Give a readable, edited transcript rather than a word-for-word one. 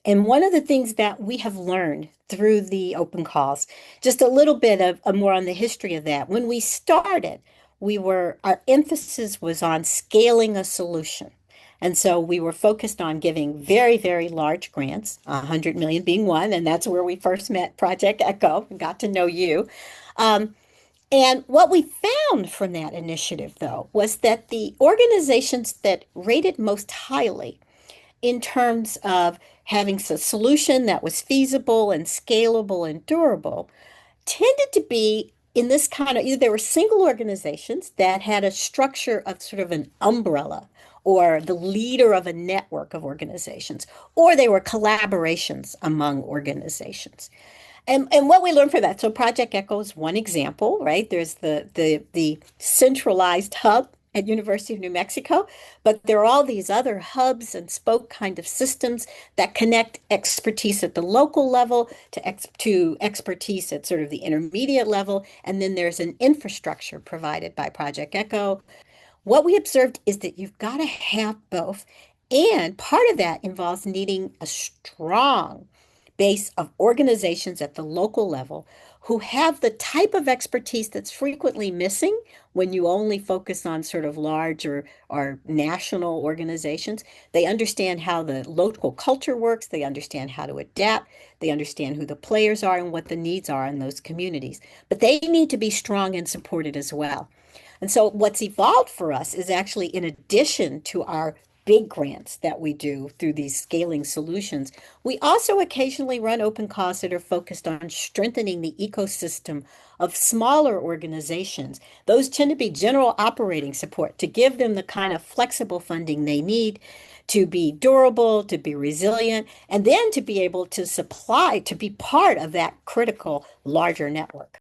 And one of the things that we have learned through the open calls, just a little bit of more on the history of that. When we started, our emphasis was on scaling a solution. And so we were focused on giving very, very large grants, 100 million being one, and that's where we first met Project Echo and got to know you. Um, and what we found from that initiative, though, was that the organizations that rated most highly in terms of having a solution that was feasible and scalable and durable tended to be in this kind of either there were single organizations that had a structure of sort of an umbrella or the leader of a network of organizations, or they were collaborations among organizations. And what we learned from that, so Project Echo is one example, right? There's the centralized hub at University of New Mexico, but there are all these other hubs and spoke kind of systems that connect expertise at the local level to expertise at sort of the intermediate level, and then there's an infrastructure provided by Project Echo. What we observed is that you've got to have both, and part of that involves needing a strong base of organizations at the local level who have the type of expertise that's frequently missing when you only focus on sort of large or national organizations. They understand how the local culture works, they understand how to adapt, they understand who the players are and what the needs are in those communities. But they need to be strong and supported as well. And so what's evolved for us is actually in addition to our big grants that we do through these scaling solutions, we also occasionally run open calls that are focused on strengthening the ecosystem of smaller organizations. Those tend to be general operating support to give them the kind of flexible funding they need to be durable, to be resilient, and then to be able to supply, to be part of that critical larger network.